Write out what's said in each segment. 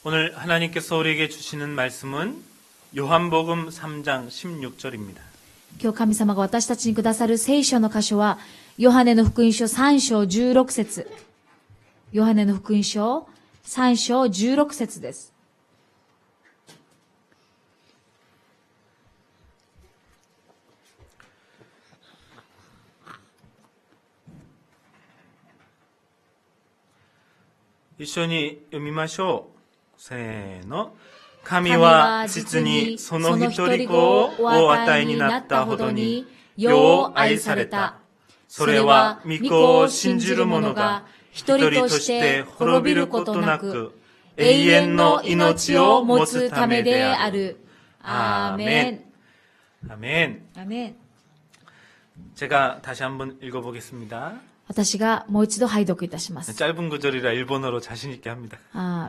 오늘 하나님께서 우리에게 주시는 말씀은 요한복음 3장 16절입니다. 今日神様が私たちにくださる聖書の箇所は、ヨハネの福音書3章16節。ヨハネの福音書3章16節です。一緒に読みましょう。せーの。神は実にその一人子をお与えになったほどに、よう愛された。それは御子を信じる者が一人として滅びることなく、永遠の命を持つためである。アーメン。アーメン。 아멘. 제가 다시 한번 읽어보겠습니다. 私がもう一度拝読いたします。 짧은 구절이라 일본어로 자신 있게 합니다.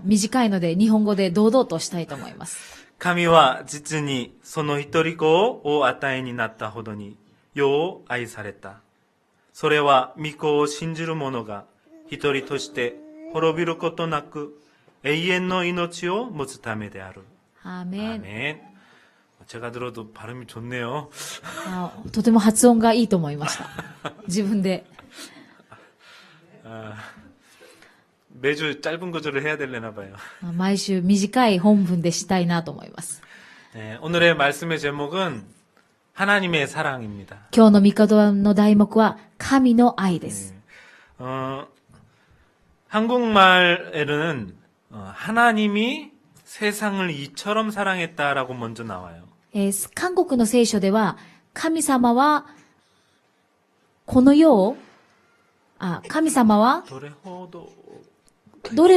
短いので日本語で堂々としたいと思います。神は実にその一人子をお与えになったほどによう愛された。それは御子を信じる者が一人として滅びることなく永遠の命を持つためである。 아멘. 아멘. 제가 들어도 발음이 좋네요. とても発音がいいと思いました。自分で。 매주 짧은 구절을 해야 되려나 봐요. 毎週短い本文でしたいなと思います。 네, 오늘의 말씀의 제목은 하나님의 사랑입니다. 今日の御言の題目は神の愛です。 한국말에는 하나님이 세상을 이처럼 사랑했다라고 먼저 나와요. 韓国の聖書では神様はこの世を神様はどれ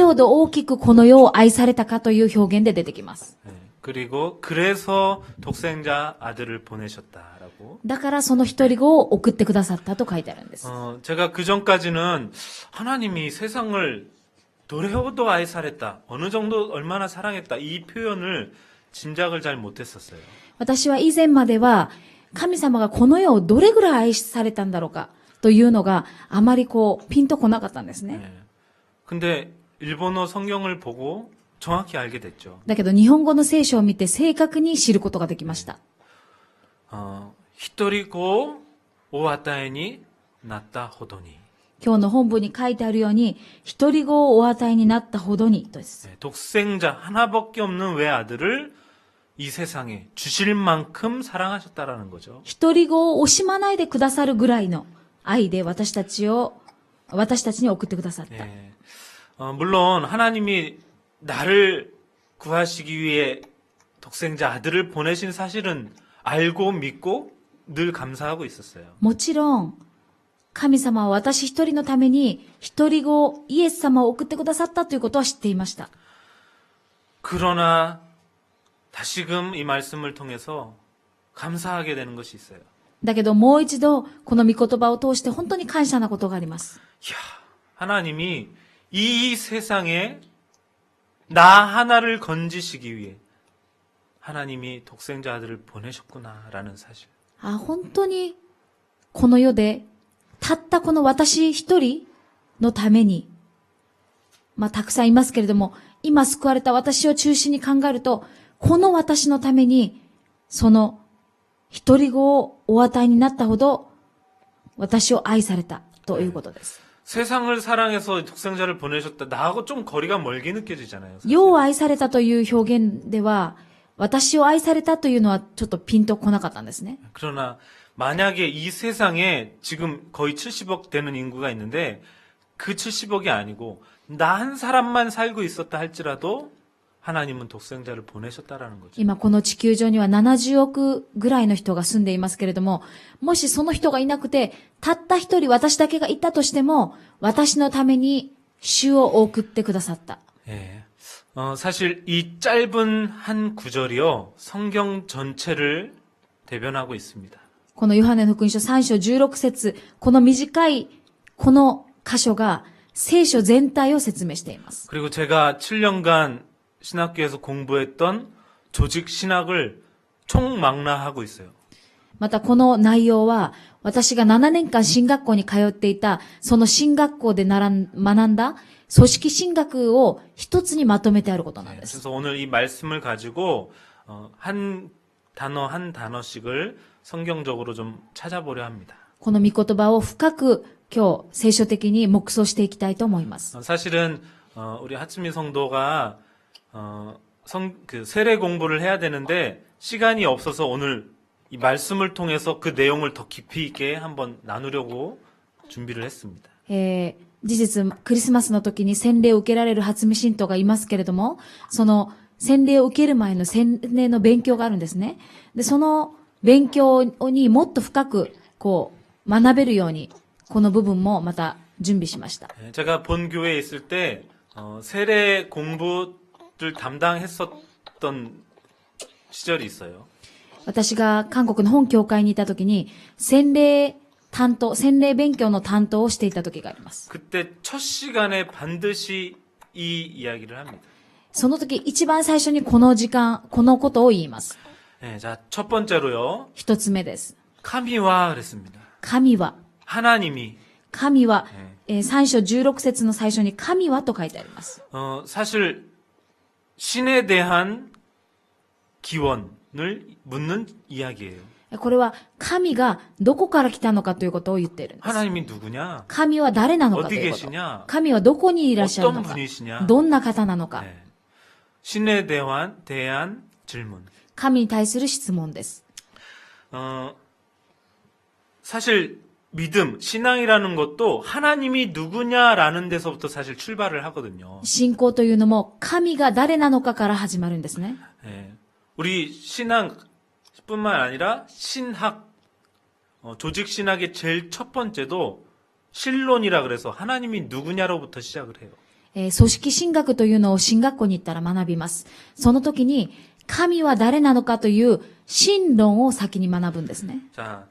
ほど大きくこの世を愛されたかという表現で出てきます。 그리고 그래서 독생자 아들을 보내셨다라고. だからその一人子を送ってくださったと書いてあるんです。 제가 그 전까지는 하나님이 세상을 도래호도 아이사랬다. 어느 정도 얼마나 사랑했다. 이 표현을 짐작을 잘 못했었어요. 私は以前までは神様がこの世をどれぐらい愛されたんだろうかというのがあまりピンとこなかったんですね。 근데 일본어 성경을 보고 정확히 알게 됐죠. だけど日本語の聖書を見て正確に知ることができました。 一人子をお与えになったほどに。 今日の本文に書いてあるように、一人子をお与えになったほどにとです。 독생자 하나밖에 없는 외아들을 이 세상에 주실 만큼 사랑하셨다라는 거죠. 一人子を惜しまないでくださるぐらいの愛で私たちに送ってくださった。 물론 하나님이 나를 구하시기 위해 독생자 아들을 보내신 사실은 알고 믿고 늘 감사하고 있었어요. もちろん神様は私一人のために一人子イエス様を送ってくださったということは知っていました。 그러나 다시금 이 말씀을 통해서 감사하게 되는 것이 있어요. だけどもう一度この御言葉を通して本当に感謝なことがあります。 이야, 하나님이 이 세상에 나 하나를 건지시기 위해 하나님이 독생자 아들을 보내셨구나라는 사실. 本当にこの世でたったこの私一人のために、たくさんいますけれども、今救われた私を中心に考えると、この私のために、その一人子をお与えになったほど、私を愛されたということです。 세상을 사랑해서 독생자를 보내셨다. 나하고 좀 거리가 멀게 느껴지잖아요. 世を愛されたという表現では、私を愛されたというのはちょっとピンとこなかったんですね。 그러나 만약에 이 세상에 지금 거의 70억 되는 인구가 있는데 그 70억이 아니고 나 한 사람만 살고 있었다 할지라도 하나님은 독생자를 보내셨다라는 거죠. 今この地球上には70億ぐらいの人が住んでいますけれども、もしその人がいなくて、たった一人私だけがいたとしても、私のために主を送ってくださった。 예. 사실 이 짧은 한 구절이요. 성경 전체를 대변하고 있습니다. このヨハネの福音書3章16節、この短いこの箇所が聖書全体を説明しています。 그리고 제가 7년간 신학교에서 공부했던 조직 신학을 총망라하고 있어요. またこの内容は私が7年間進学校に通っていたその進学校で学んだ組織神学を一つにまとめてあることなんです。 그래서 오늘 이 말씀을 가지고 한 단어 한 단어씩을 성경적으로 좀 찾아보려 합니다. この御言葉を深く今日聖書的に黙想していきたいと思います。 사실은 우리 하츠미 성도가 그 세례 공부를 해야 되는데 시간이 없어서 오늘 이 말씀을 통해서 그 내용을 더 깊이 있게 한번 나누려고 준비를 했습니다. 事実、クリスマスの時に洗礼を受けられる初見信徒がいますけれども、その洗礼を受ける前の洗礼の勉強があるんですね。で、その勉強にもっと深く、学べるように、この部分もまた準備しました。 제가 본 교회에 있을 때 세례 공부를 담당했었던 시절이 있어요. 私が韓国の本教会にいた時に、洗礼勉強の担当をしていた時があります。 그때 첫 시간에 반드시 이 이야기를 합니다. その時一番最初にこの時間、このことを言います。 네, 자, 첫 번째로요. 一つ目です。 카미와 그랬습니다. 神は、 하나님이 3章16節の最初に神はと書いてあります。 사실 신에 대한 기원을 묻는 이야기예요. これは神がどこから来たのかということを言っているんです。 하나님이 누구냐? 神は誰なのかと 어디 いうこと。 계시냐? 神はどこにいらっしゃるの 어떤 か。 분이시냐? どんな方なのか。 네. 신에 대한 질문. 神に対する質問です。 사실 믿음, 신앙이라는 것도 하나님이 누구냐라는 데서부터 사실 출발을 하거든요. 信仰というのも神が誰なのかから始まるんですね。 네. 우리 신앙뿐만 아니라 신학, 조직 신학의 제일 첫 번째도 신론이라 그래서 하나님이 누구냐로부터 시작을 해요. 組織神学というのを神学校に行ったら学びます。その時に神は誰なのかという神論を先に学ぶんですね。 자,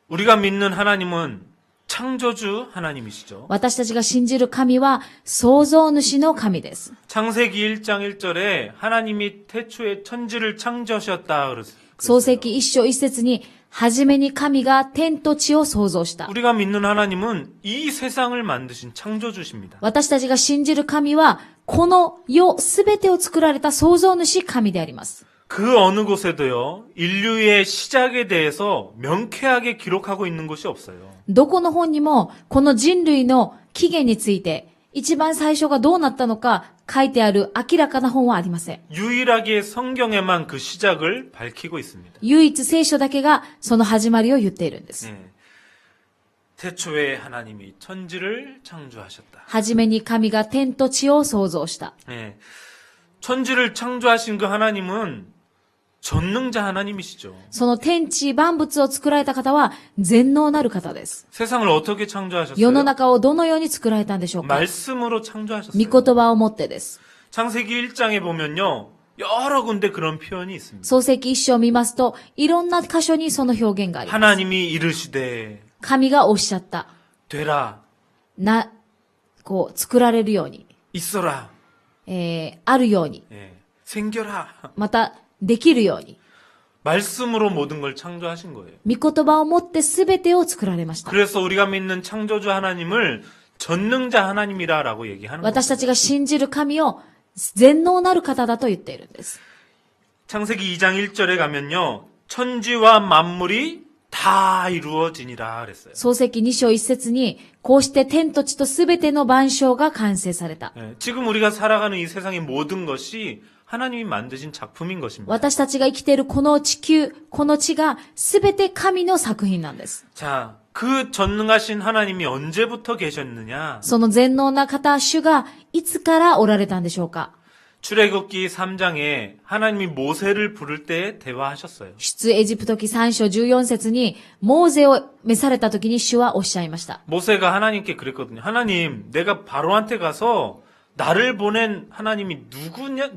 우리가 믿는 하나님은 창조주 하나님이시죠. 私たちが信じる神は創造主の神です。 창세기 1장 1절에 하나님이 태초에 천지를 창조하셨다 그랬어요. 創世記一章一節に、はじめに神が天と地を創造した。 우리가 믿는 하나님은 이 세상을 만드신 창조주십니다. 私たちが信じる神は、この世すべてを作られた創造主神であります。 그 어느 곳에도요, 인류의 시작에 대해서 명쾌하게 기록하고 있는 곳이 없어요. どこの本にも、この人類の起源について、一番最初がどうなったのか書いてある明らかな本はありません。 유일하게 성경에만 그 시작을 밝히고 있습니다. 唯一聖書だけがその始まりを言っているんです。 네. 태초에 하나님이 천지를 창조하셨다. はじめに神が天と地を創造した。 네. 천지를 창조하신 그 하나님은 전능자 하나님이시죠. その天地万物を作られた方は全能なる方です。 세상을 어떻게 창조하셨어요? 世の中をどのように作られたんでしょうか。 말씀으로 御 창조하셨어요. 言葉をもってです。 창세기 1장에 보면요. 여러 군데 그런 표현이 있습니다. 創世記一章を見ますと、いろんな箇所にその表現があります。 하나님이 이르시되 神がおっしゃった。 되라 作られるように、 있어라 あるように、 예. 생겨라 またできるように。 말씀으로 모든 걸 창조하신 거예요. 御言葉をもってすべてを作られました。 그래서 우리가 믿는 창조주 하나님을 전능자 하나님이라라고 얘기하는 거예요. 私たちが信じる神を全能なる方だと言っているんです。 창세기 2장 1절에 가면요. 천지와 만물이 다 이루어지니라 그랬어요. 創世記2章1節に、こうして天と地とすべての万象が完成された。 예. 지금 우리가 살아가는 이 세상의 모든 것이 하나님이 만드신 작품인 것입니다. 私たちが生きているこの地球、この地がすべて神の作品なんです。 자, 그 전능하신 하나님이 언제부터 계셨느냐? その全能な方、主がいつからおられたんでしょうか。 출애굽기 3장에 하나님이 모세를 부를 때 대화하셨어요. 出エジプト記3章14節に、モーゼを召された時に主はおっしゃいました。 모세가 하나님께 그랬거든요. 하나님, 내가 바로한테 가서 나를 보낸 하나님이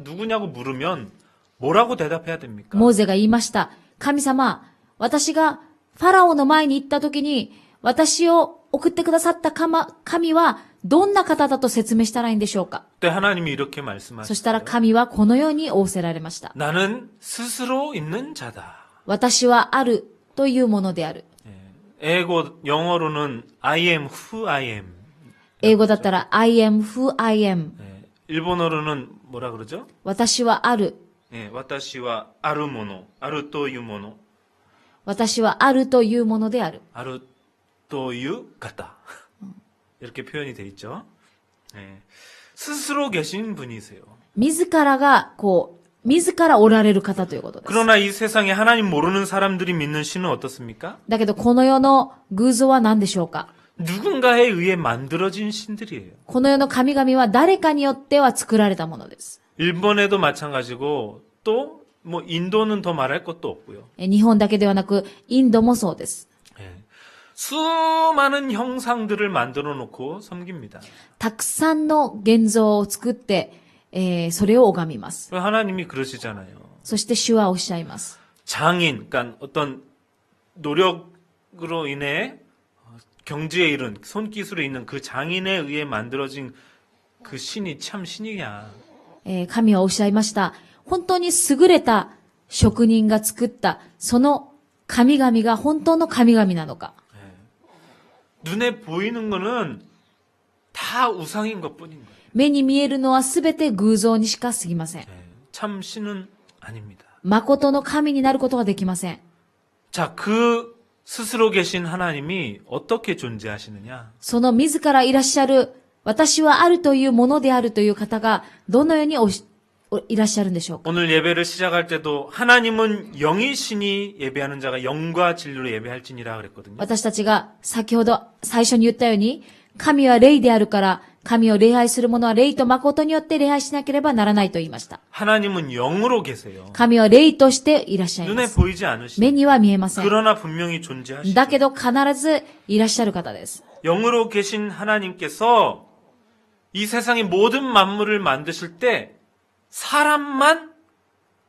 누구냐고 물으면 뭐라고 대답해야 됩니까? モーゼが言いました。神様、私がファラオの前に行った時に、私を送ってくださった神はどんな方だと説明したらいいんでしょうか。 그때 하나님이 이렇게 そしたら 말씀하셨어요. 神はこのように仰せられました。 나는 스스로 있는 자다. 私はあるというものである。 에고 영어로는 I am who I am. 英語だったら I am who I am. 예, 일본어로는 뭐라 그러죠? 私はある。 예, 私はあるもの, あるというもの,私はあるというものである。 あるという方. 이렇게 표현이 돼 있죠. 예, 스스로 계신 분이세요. 自らが、自らおられる方ということです。 그러나 이 세상에 하나님 모르는 사람들이 믿는 신은 어떻습니까? だけど、この世の偶像は何でしょうか？ 누군가에 의해 만들어진 신들이에요. この世の神々は誰かによっては作られたものです。 일본에도 마찬가지고 또 뭐 인도는 더 말할 것도 없고요. 日本だけではなく、インドもそうです。 예. 수많은 형상들을 만들어 놓고 섬깁니다. たくさんの現像を作って、それを拝みます。 하나님이 그러시잖아요. そして主はおっしゃいます。 장인, 그러니까 어떤 노력으로 인해 경지에 이른 손기술에 있는 그 장인에 의해 만들어진 그 신이 참 신이냐. 神はおっしゃいました。本当に優れた職人が作った、その神々が本当の神々なのか。 눈에 보이는 거는 다 우상인 것뿐인 거예요. 目に見えるのはすべて偶像にしか過ぎません。 참 신은 아닙니다. 誠の神になることはできません。 자, 그 스스로 계신 하나님이 어떻게 존재하시느냐? その自らいらっしゃる、私はあるというものであるという方が、どのようにいらっしゃるんでしょうか。 오늘 예배를 시작할 때도 하나님은 영이시니 예배하는 자가 영과 진리로 예배할지니라 그랬거든요. 私たちが先ほど最初に言ったように、神は霊であるから、神を礼拝する者は霊と誠によって礼拝しなければならないと言いました。 하나님은 영으로 계세요. 神は霊としていらっしゃいま 눈에 す。 보이지 目 않으시죠. には見えません。 그러나 분명히 존재하시죠. だけど必ずいらっしゃる方です。 영으로 계신 하나님께서 이 세상의 모든 만물을 만드실 때 사람만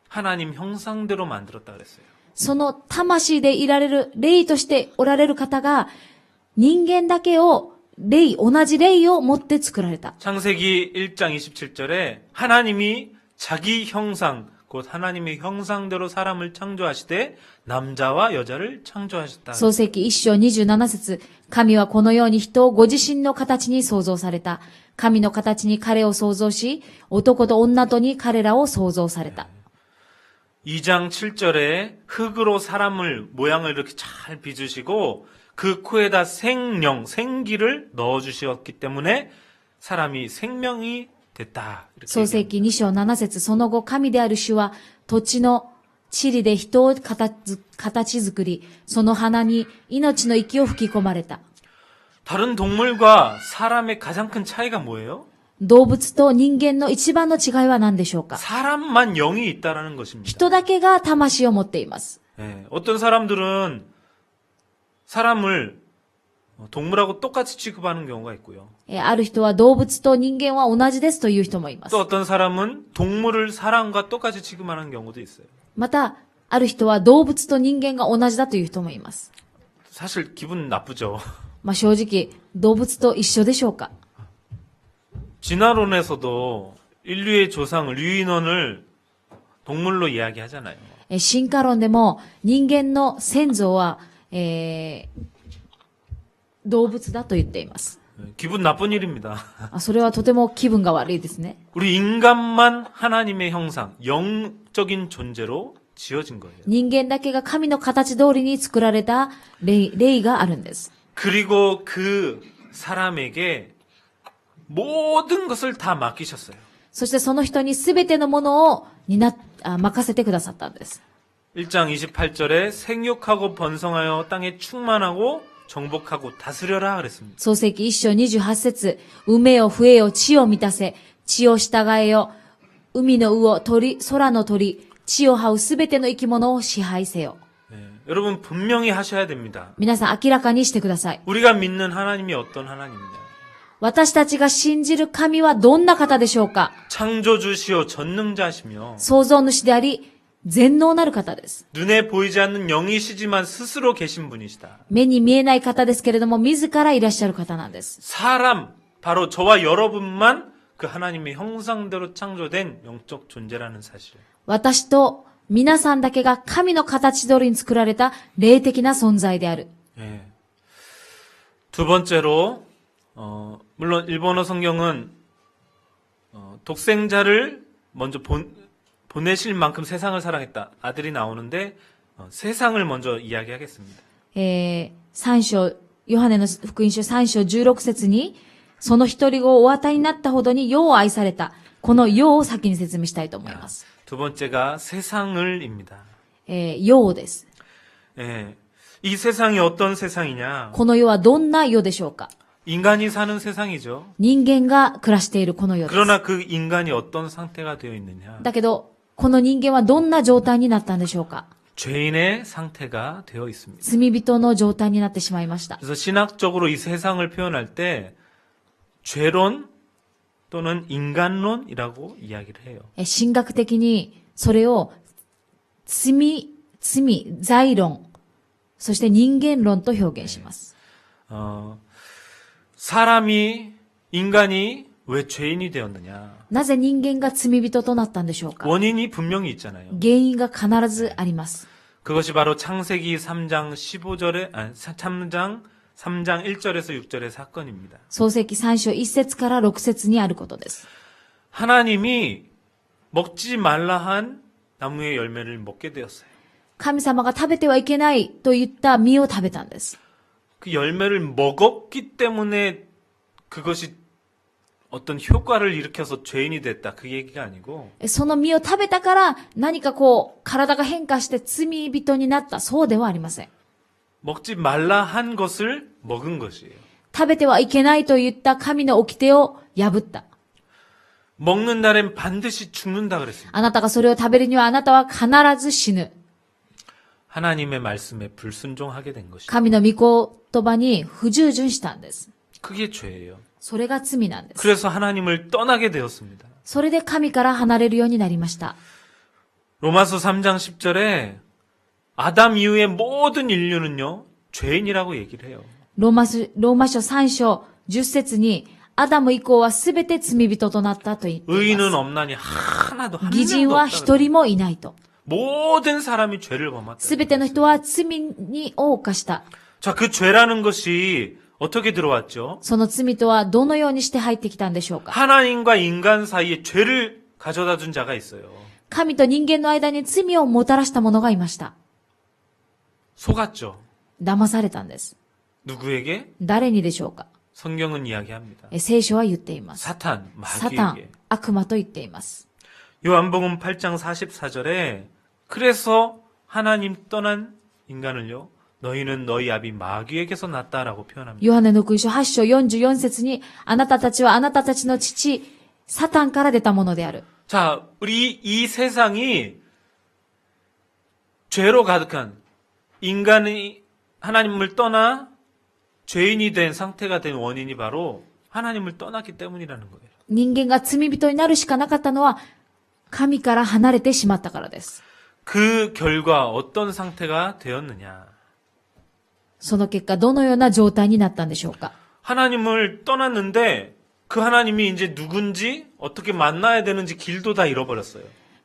하나님 형상대로 만들었다 그랬어요. その魂でいられる、霊としておられる方が、人間だけを同じ霊を持って作られた。 창세기 1장 27절에 하나님이 자기 형상, 곧 하나님의 형상대로 사람을 창조하시되 남자와 여자를 창조하셨다. 創世記1章27節、神はこのように人をご自身の形に創造された。神の形に彼を創造し、男と女とに彼らを創造された。 2장 7절에 흙으로 사람을 모양을 이렇게 잘 빚으시고 그 코에다 생령, 생기를 넣어주셨기 때문에 사람이 생명이 됐다. 이렇게 創世記2章7節、その後神である主は土地の塵で人を形作り、その花に命の息を吹き込まれた。 다른 동물과 사람의 가장 큰 차이가 뭐예요? 動物と人間の一番の違いは何でしょうか？ 사람만 영이 있다라는 것입니다. 人だけが魂を持っています。 예, 어떤 사람들은 사람을 동물하고 똑같이 취급하는 경우가 있고요. ある人は動物と人間は同じですという人もいます 또 。 어떤 사람은 동물을 사람과 똑같이 취급하는 경우도 있어요. また、ある人は動物と人間が同じだという人もいます。 사실 기분 나쁘죠. 正直、動物と一緒でしょうか？ 진화론에서도 인류의 조상 류인원을 동물로 이야기하잖아요. 進化論でも人間の先祖は、動物だと言っています。 기분 나쁜 일입니다. それはとても気分が悪いですね。 우리 인간만 하나님의 형상, 영적인 존재로 지어진 거예요. 人間だけが神の形通りに作られた霊があるんです。 그리고 그 사람에게 모든 것을 다 맡기셨어요. そしてその人にすべてのものを任せてくださったんです。 1장 28절에 생육하고 번성하여 땅에 충만하고 정복하고 다스려라 그랬습니다. 創世記1章28節、埋めよ増えよ地を満たせ、地を従えよ、海の魚、鳥、空の鳥、地を這うすべての生き物を支配せよ。 여러분 분명히 하셔야 됩니다. 皆さん明らかにしてください。 우리가 믿는 하나님이 어떤 하나님이냐? 私たちが信じる神はどんな方でしょうか？ 창조주시오 전능자시며 創造主であり、全能なる方です。 눈에 보이지 않는 영이시지만 스스로 계신 분이시다. 目に見えない方ですけれども、自らいらっしゃる方なんです。 사람, 바로 저와 여러분만 그 하나님의 형상대로 창조된 영적 존재라는 사실. 私と皆さんだけが神の形通りに作られた霊的な存在である。 예. 두 번째로 물론 일본어 성경은 독생자를 먼저 보내실 만큼 세상을 사랑했다. 아들이 나오는데 세상을 먼저 이야기하겠습니다. 3章、ヨハネの福音書3章16節に、その一人子をお与えになったほどに世を愛された。この世を先に説明したいと思います。 두 번째가 세상을입니다. 世です。 예, 이 세상이 어떤 세상이냐? この世はどんな世でしょうか？ 인간이 사는 세상이죠. 人間が暮らしているこの世です。 그러나 그 인간이 어떤 상태가 되어 있느냐? だけど、この人間はどんな状態になったんでしょうか？ 죄인의 상태가 되어 있습니다. 罪人の状態になってしまいました。 그래서 신학적으로 이 세상을 표현할 때 죄론 또는 인간론이라고 이야기를 해요. 神学的にそれを罪、罪論、そして人間論と表現します。 인간이 왜 죄인이 되었느냐? なぜ人間が罪人となったんでしょうか？ 원인이 분명히 있잖아요. 原因が必ずあります。 그것이 바로 창세기 3장 15절에, 3장 1절에서 6절의 사건입니다. 創世記3章1節から6節にあることです。 하나님이 먹지 말라 한 나무의 열매를 먹게 되었어요. 神様が食べてはいけないと言った実を食べたんです。 그 열매를 먹었기 때문에 그것이 어떤 효과를 일으켜서 죄인이 됐다. 그 얘기가 아니고 その実を食べたから何か体が変化して罪人になった。そうではありません。 먹지 말라 한 것을 먹은 것이에요. 食べてはいけないと言った神の掟を破った。 먹는 날엔 반드시 죽는다 그랬습니다. あなたがそれを食べるにはあなたは必ず死ぬ。 하나님의 말씀에 불순종하게 된 것이죠. 神の御言葉に不従順したんです。 그게 죄예요. それが罪なんです。 그래서 하나님을 떠나게 되었습니다. それで神から離れるようになりました。 로마서 3장 10절에 아담 이후의 모든 인류는요, 죄인이라고 얘기를 해요. ローマ書3章10節に、アダム以降はすべて罪人となったと言ってい 의인은 ま 없나니 하나도 す。 한 義人 명도 は 없다. 一人もいないと。 모든 사람이 죄를 범했다. すべての人は罪を犯した。 자, 그 죄라는 것이 어떻게 들어왔죠? その罪とはどのようにして入ってきたんでしょうか？ 하나님과 인간 사이에 죄를 가져다 준 자가 있어요. 神と人間の間に罪をもたらした者がいました。 속았죠. 騙されたんです。 누구에게? 誰にでしょうか？ 성경은 이야기합니다. 聖書は言っています。 사탄, サタン 마귀에게. 、悪魔と言っています。 요한복음 8장 44절에 그래서 하나님 떠난 인간을요. 너희는 너희 아비 마귀에게서 났다라고 표현합니다. ヨハネの福音書8章44節に、あなたたちはあなたたちの父、サタンから出たものである。 자, 우리 이 세상이 죄로 가득한 인간이 하나님을 떠나 죄인이 된 상태가 된 원인이 바로 하나님을 떠났기 때문이라는 거예요. 人間が罪人になるしかなかったのは、神から離れてしまったからです。 그 결과 어떤 상태가 되었느냐. その結果、どのような状態になったんでしょうか？ 하나님을 떠났는데 그 하나님이 이제 누군지 어떻게 만나야 되는지 길도 다 잃어버렸어요.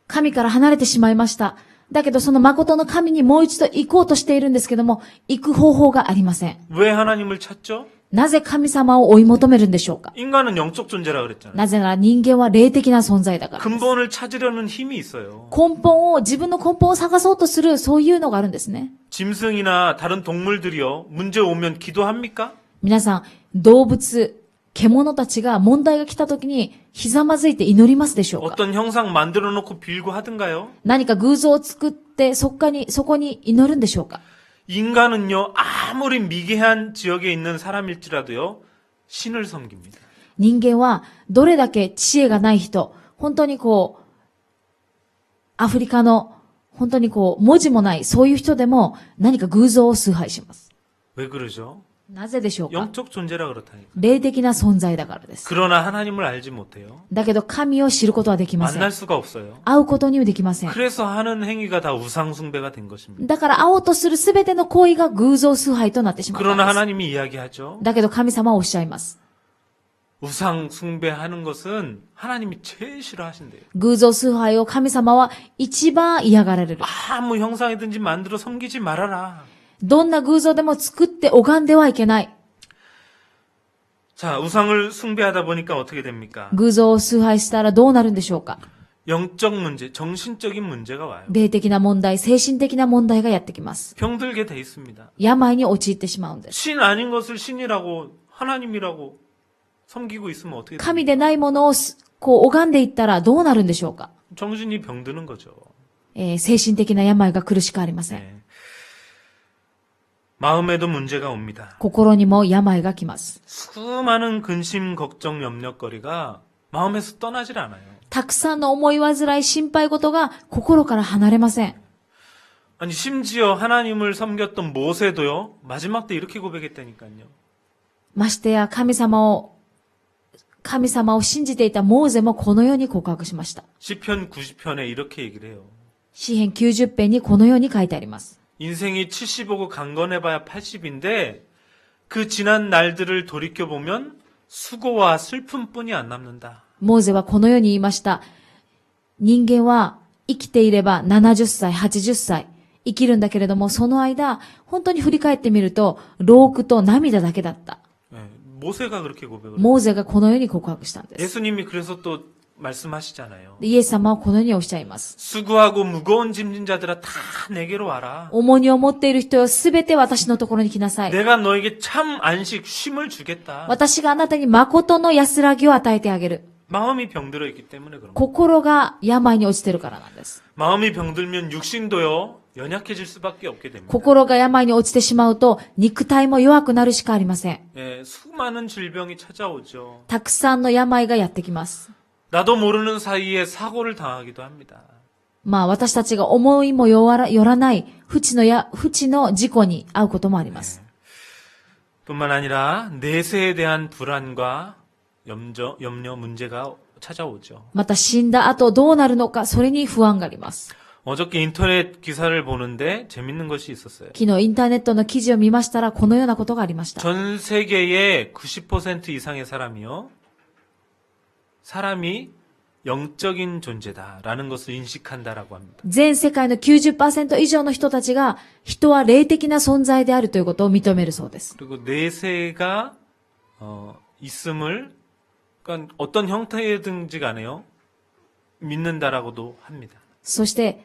神から離れてしまいました。だけどその誠の神にもう一度行こうとしているんですけども、行く方法がありません。 왜 하나님을 찾죠? なぜ神様を追い求めるんでしょうか？ 인간은 영적 존재라 그랬잖아요. なぜなら人間は霊的な存在だからです。 근본을 찾으려는 힘이 있어요. 自分の根本を探そうとする、そういうのがあるんですね。 짐승이나 다른 동물들이요. 문제 오면 기도합니까? 皆さん、動物、獣たちが問題が来た時に、ひざまずいて祈りますでしょうか？ 어떤 형상 만들어 놓고 빌고 하든가요? 何か偶像を作って、そこに祈るんでしょうか？ 인간은요. 아무리 미개한 지역에 있는 사람일지라도요. 신을 섬깁니다. 人間は、どれだけ知恵がない人、本当にアフリカの、本当に文字もない、そういう人でも、何か偶像を崇拝します。 왜 그러죠? なぜでしょうか？ 영적 존재라 그렇다니까. 霊的な存在だからです。 그러나 하나님을 알지 못해요. だけど神を知ることはできません。 만날 수가 없어요. 会うことにはできません。 그래서 하는 행위가 다 우상 숭배가 된 것입니다. だから会おうとするすべての行為が偶像崇拝となってしまったん 그러나 です。 하나님이 이야기하죠. だけど神様はおっしゃいます。 우상 숭배하는 것은 하나님이 제일 싫어하신대요. 偶像崇拝を神様は一番嫌がられる。 아무 형상이든지 만들어 섬기지 말아라. どんな偶像でも作って拝んではいけない。 자, 우상을 숭배하다 보니까 어떻게 됩니까? 偶像を崇拝したらどうなるんでしょうか。 영적 문제, 정신적인 문제가 와요. 霊的な問題、精神的な問題がやってきます。 병들게 돼 있습니다. 病に陥ってしまうんです。 신 아닌 것을 신이라고 하나님이라고 섬기고 있으면 어떻게 됩니까? 神でないものをこう拝んでいったらどうなるんでしょうか。 정신이 병드는 거죠. 精神的な病が苦しくありません。 네. 마음에도 문제가 옵니다. 心にも病が来ます。 수많은 근심, 걱정, 염려거리가 마음에서 떠나질 않아요. たくさんの思い煩い、心配事が心から離れません。 아니 심지어 하나님을 섬겼던 모세도요. 마지막 때 이렇게 고백했다니까요. ましてや神様を信じていたモーゼもこのように告白しました。 시편 90편에 이렇게 얘기를 해요. 詩編90編にこのように書いてあります。 인생이 70이고 강건해봐야 80인데 그 지난 날들을 돌이켜보면 수고와 슬픔뿐이 안 남는다. モーゼはこのように言いました。人間は生きていれば70歳、80歳生きるんだけれども、その間、本当に振り返ってみると、労苦と涙だけだった。 네, 모세가 그렇게 고백을 해요. モーゼがこのように告白したんです。 예수님이 그래서 또 말씀하시잖아요. イエス様はこのようにおっしゃいます。 수고하고 무거운 짐진 자들아 다 내게로 와라. 重荷を持っている人よ、すべて私のところに来なさい。 내가 너에게 참 안식, 쉼을 주겠다. 私があなたに誠の安らぎを与えてあげる。 마음이 병들어 있기 때문에 그런 거예요. 心が病に落ちてるからなんです。 마음이 병들면 육신도요 연약해질 수밖에 없게 됩니다. 心が病に落ちてしまうと、肉体も弱くなるしかありません。 예, 수많은 질병이 찾아오죠. たくさんの病がやってきます。 나도 모르는 사이에 사고를 당하기도 합니다. まあ私たちが思いもよらない不知の事故に遭うこともあります。 뿐만 아니라 내세에 대한 불안과 염려 문제가 찾아오죠. また死んだ後どうなるのか、それに不安があります。 어저께 인터넷 기사를 보는데 재밌는 것이 있었어요. 昨日インターネットの記事を見ましたらこのようなことがありました。 전 세계의 90% 이상의 사람이 영적인 존재다라는 것을 인식한다라고 합니다. 全世界の 90% 以上の人たちが人は霊的な存在であるということを認めるそうです。 그리고 내세가 있음을 그러니까 어떤 형태든지 간에요 믿는다라고도 합니다. そして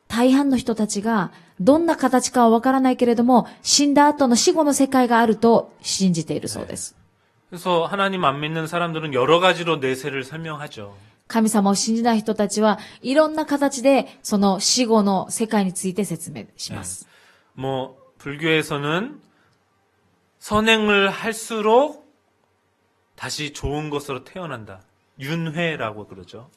大半の人たちがどんな形かはわからないけれども死んだ後の死後の世界があると信じているそうです。 그래서 하나님 안 믿는 사람들은 여러 가지로 내세를 설명하죠. 神様を信じない人たちはいろんな形でその死後の世界について説明します。 뭐 불교에서는 선행을 할수록 다시 좋은 것으로 태어난다. 윤회라고 그러죠.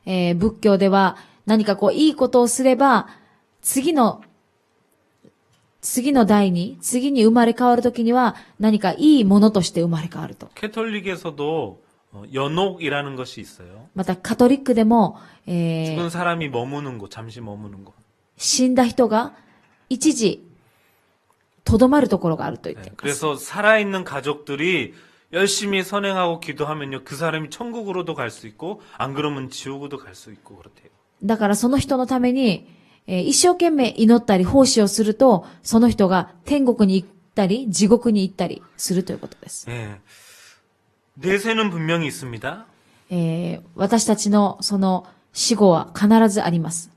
仏教では何かこういいことをすれば次に生まれ変わるときには何かいいものとして生まれ変わると。 캐톨릭에서도 연옥이라는 것이 있어요. またカトリックでも、 죽은 사람이 머무는 곳, 잠시 머무는 곳. 死んだ人が一時とどまるところがあると言っています。 그래서 살아있는 가족들이 열심히 선행하고 기도하면요, 그 사람이 천국으로도 갈 수 있고, 안 그러면 지옥으로도 갈 수 있고 그렇대요. だからその人のために、一生懸命祈ったり奉仕をすると、その人が天国に行ったり、地獄に行ったりするということです。 네. 내세는 분명히 있습니다. 私たちのその死後は必ずあります。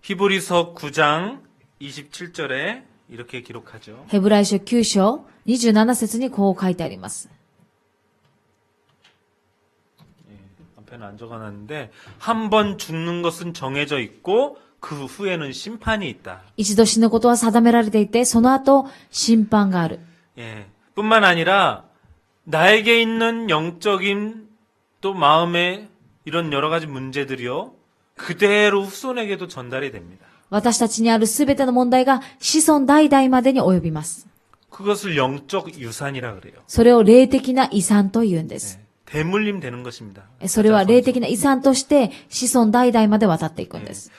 히브리서 9장 27절에 이렇게 기록하죠. ヘブライ書9章27節にこう書いてあります。 앞에는 안 적어놨는데 한 번 죽는 것은 정해져 있고 그 후에는 심판이 있다. 一度死ぬことは定められていて、その後審判がある。 예. 뿐만 아니라 나에게 있는 영적인 또 마음의 이런 여러 가지 문제들이요. 그대로 후손에게도 전달이 됩니다. 私たちにあるすべての問題が子孫代々までに及びます。 그것을 영적 유산이라 그래요. それを霊的な遺産と言うんです。 대물림 되는 것입니다. それは霊的な遺産として子孫代々まで渡っていくんです。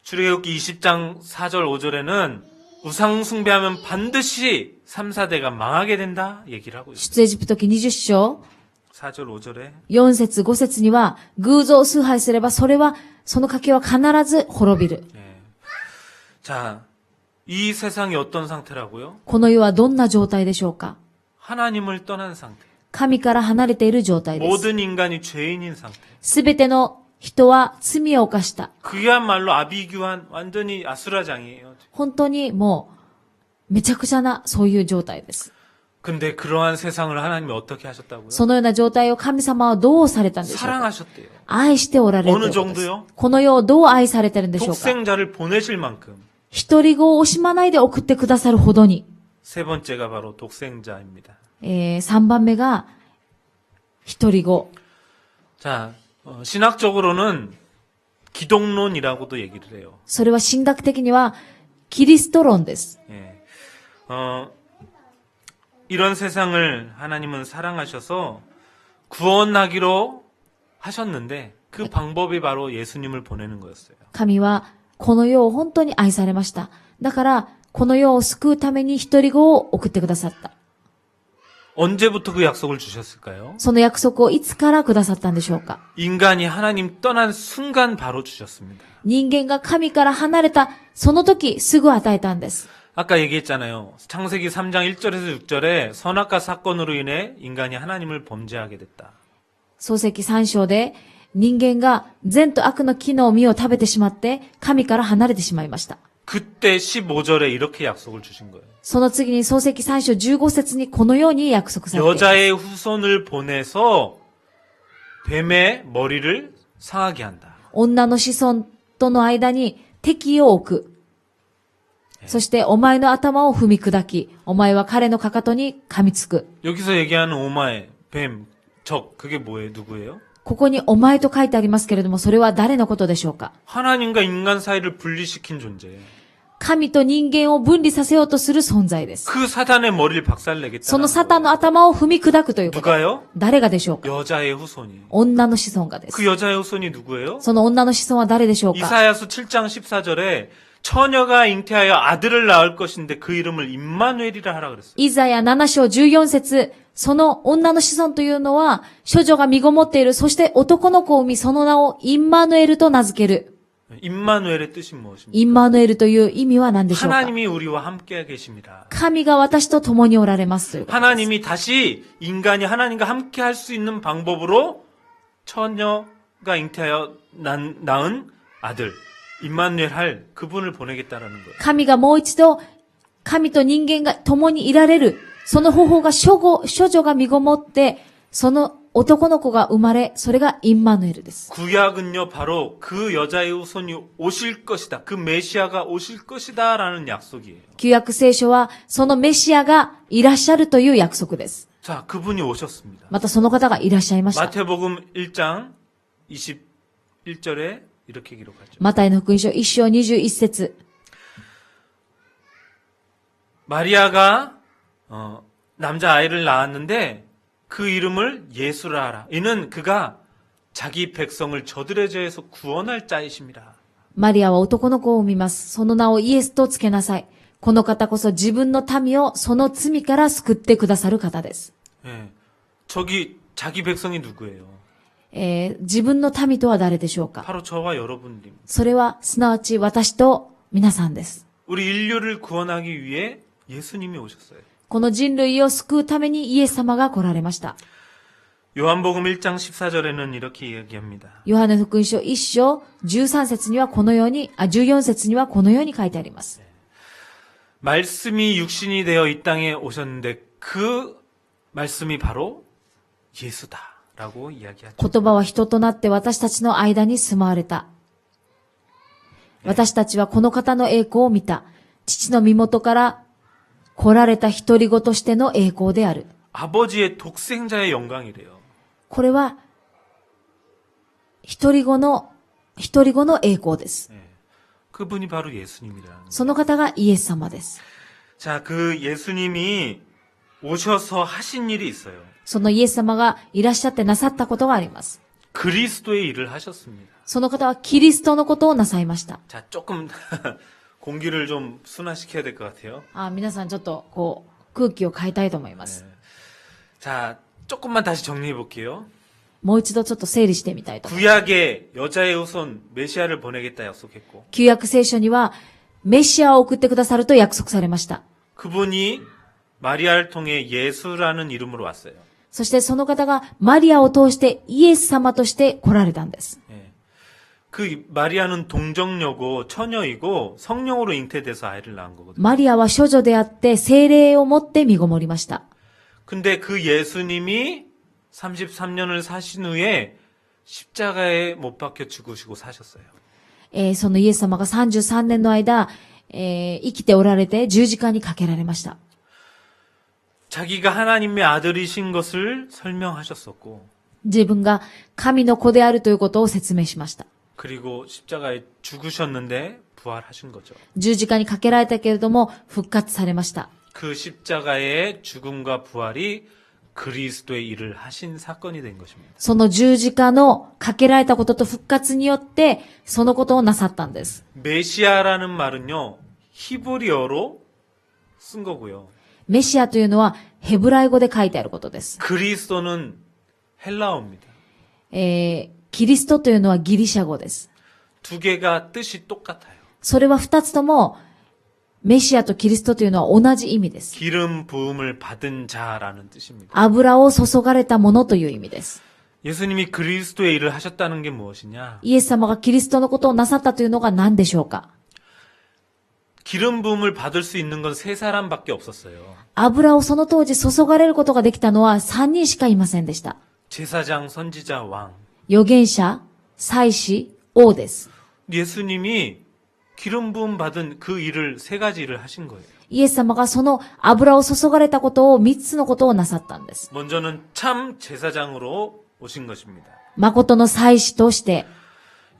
출애굽기 20장 4절 5절에는 우상 숭배하면 반드시 3, 4대가 망하게 된다 얘기를 하고 있어요. 出エジプト記20章 4절 5절에 4節5節には偶像を崇拝すればその家系は必ず滅びる。 자, 이 세상이 어떤 상태라고요? この世はどんな状態でしょうか。 하나님을 떠난 상태. 神から離れている状態です。 모든 인간이 죄인인 상태. すべての人は罪を犯した。 그야말로 아비규환 완전히 아수라장이에요. 本当にもう、めちゃくちゃな、そういう状態です。 근데 그러한 세상을 하나님이 어떻게 하셨다고요? そのような状態を神様はどうされたんでしょうか。 사랑하셨대요. 愛しておられるということです。 어느정도요? この世をどう愛されてるんでしょうか。 독생자를 보내실 만큼. 一人子を惜しまないで送ってくださるほどに。 세 번째가 바로 독생자입니다. 3番目が、一人子。 자, 신학적으로는 기독론이라고도 얘기를 해요. それは神学的には、キリスト論です。 예. 이런 세상을 하나님은 사랑하셔서 구원하기로 하셨는데 그 방법이 바로 예수님을 보내는 거였어요. 神はこの世を本当に愛されました。だから、この世を救うために一人子を送ってくださった。 언제부터 그 약속을 주셨을까요? その約束をいつからくださったんでしょうか。 인간이 하나님 떠난 순간 바로 주셨습니다. 人間が神から離れた、その時すぐ与えたんです。 아까 얘기했잖아요. 창세기 3장 1절에서 6절에 선악과 사건으로 인해 인간이 하나님을 범죄하게 됐다. 創世記3章で、人間が善と悪の木の実を食べてしまって、神から離れてしまいました。 그때 15절에 이렇게 약속을 주신 거예요. その次に創世記3章15節にこのように約束されています。 여자의 후손을 보내서 뱀의 머리를 상하게 한다. 女の子孫との間に敵を置く。そしてお前の頭を踏み砕き、お前は彼のかかとに噛みつく。 여기서 얘기하는 오마에, 뱀, 적, 그게 뭐예요? 누구예요? ここにお前と書いてありますけれども、それは誰のことでしょうか。 하나님과 인간 사이를 분리시킨 존재. 神と人間を分離させようとする存在です。 그 사단의 머리를 박살내겠다. そのサタンの頭を踏み砕くということ。 누가요? 誰がでしょうか。 여자의 후손이. 女の子孫がです。 그 여자의 후손이 누구예요? その女の子孫は誰でしょうか。 이사야서 7장 14절에 처녀가 잉태하여 아들을 낳을 것인데 그 이름을 임마누엘이라 하라 그랬어요. イザヤ7章14節、その女の子孫というのは、処女が身ごもっている、そして男の子を産み、その名をインマヌエルと名付ける。 임마누엘의 뜻이 무엇입니까? インマヌエルという意味は何でしょうか。 하나님이 우리와 함께 계십니다. 神が私と共におられますということです。 하나님이 다시 인간이 하나님과 함께 할 수 있는 방법으로 처녀가 잉태하여 낳은 아들 임마누엘 할 그분을 보내겠다라는 거예요. 神がもう一度、神と人間が共にいられる、その方法が処女が身ごもって、その男の子が生まれ、それがインマヌエルです。 구약은요 바로 그 여자의 후손이 오실 것이다. 그 메시아가 오실 것이다라는 약속이에요. 旧約聖書は、そのメシアがいらっしゃるという約束です。 자, 그분이 오셨습니다. またその方がいらっしゃいました。 마태복음 1장 21절에 이렇게 기록하죠. マタイの福音書1章21節。 마리아가 남자 아이를 낳았는데 그 이름을 예수라 하라. 이는 그가 자기 백성을 저들의 죄에서 구원할 자이십니다. マリアは男の子を産みます。その名をイエスとつけなさい。この方こそ自分の民をその罪から救ってくださる方です。 예. 저기 자기 백성이 누구예요? 自分の民とは誰でしょうか。 바로 저와 여러분입니다. それはすなわち私と皆さんです。 우리 인류를 구원하기 위해 예수님이 오셨어요. この人類を救うためにイエス様が来られました。 요한복음 1장 14절에는 이렇게 이야기합니다. ヨハネ福音書1章13節にはこのように、14節にはこのように書いてあります。 말씀이 육신이 되어 이 땅에 오셨는데 그 말씀이 바로 예수다라고 이야기하죠. 言葉は人となって私たちの間に住まわれた。私たちはこの方の栄光を見た。父の身元から来られた独り子としての栄光である。 아버지의 독생자의 영광이래요. これは、独り子の栄光です。 그분이 바로 예수님이라는 거예요. その方がイエス様です。 자, 그 예수님이 오셔서 하신 일이 있어요. そのイエス様がいらっしゃってなさったことがあります。 그리스도의 일을 하셨습니다. その方はキリストのことをなさいました。 자, 조금 공기를 좀 순화시켜야 될 것 같아요. 皆さんちょっと空気を変えたいと思います。 자, 조금만 다시 정리해 볼게요. もう一度ちょっと整理してみたいと思います。 구약에 여자의 후손 메시아를 보내겠다 약속했고 旧約聖書にはメシアを送ってくださると約束されました。 그분이 마리아를 통해 예수라는 이름으로 왔어요. そしてその方がマリアを通してイエス様として来られたんです。 예. 그 마리아는 동정녀고 처녀이고 성령으로 잉태돼서 아이를 낳은 거거든요. マリアは処女であって聖霊を持って身ごもりました。 근데 그 예수님이 33년을 사신 후에 십자가에 못 박혀 죽으시고 사셨어요. そのイエス様が33年の間、生きておられて十字架にかけられました。 자기가 하나님의 아들이신 것을 설명하셨었고 自分が神の子であるということを説明しました。 그리고 십자가에 죽으셨는데 부활하신 거죠. 十字架にかけられたけれども復活されました。 그 십자가의 죽음과 부활이 그리스도의 일을 하신 사건이 된 것입니다. その十字架のかけられたことと復活によってそのことをなさったんです。 메시아라는 말은요, 히브리어로 쓴 거고요. メシアというのはヘブライ語で書いてあることです。 그리스도는 헬라어입니다. キリストというのはギリシャ語です。 두 개가 뜻이 똑같아요. それは二つともメシアとキリストというのは同じ意味です。 기름 부음을 받은 자라는 뜻입니다. 油を注がれたものという意味です。 예수님이 그리스도의 일을 하셨다는 게 무엇이냐? イエス様がキリストのことをなさったというのが何でしょうか。 기름 부음을 받을 수 있는 건 세 사람밖에 없었어요. 油をその当時注がれることができたのは3人しかいませんでした。 제사장, 선지자, 왕. 預言者、祭司、王です。 예수님이 기름 부음 받은 그 일을 세 가지 일을 하신 거예요. イエス様がその油を注がれたことを3つのことをなさったんです。 먼저는 참 제사장으로 오신 것입니다. 誠の祭司として、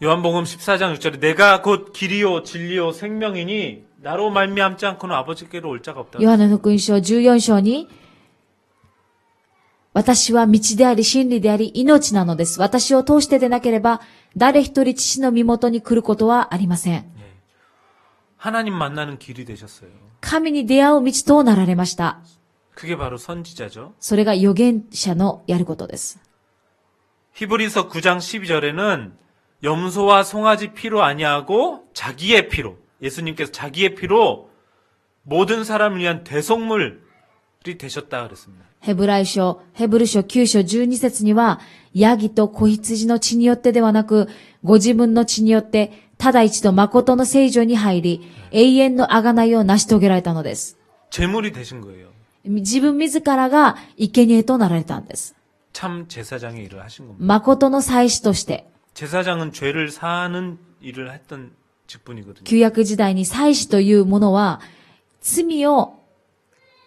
요한복음 14장 6절에 내가 곧 길이요 진리요 생명이니 나로 말미암지 않고는 아버지께로 올 자가 없다. ヨハネの福音書14章に、私は道であり真理であり命なのです。私を通してでなければ誰一人父の身元に来ることはありません。 하나님 만나는 길이 되셨어요. 神に出会う道となられました。 그게 바로 선지자죠. それが預言者のやることです。 히브리서 9장 12절에는 염소와 송아지 피로 아니하고 자기의 피로, 예수님께서 자기의 피로 모든 사람을 위한 대속물이 되셨다 그랬습니다. ヘブル書9章12節には、ヤギと子羊の血によってではなく、ご自分の血によって、ただ一度誠の聖所に入り、永遠の贖いを成し遂げられたのです。 제물이 되신 거예요. 自分自らが生贄となられたんです。 참 제사장의 일을 하신 겁니다. 誠の祭司として、 제사장은 죄를 사하는 일을 했던 직분이거든요. 旧約時代に祭司というものは、罪を、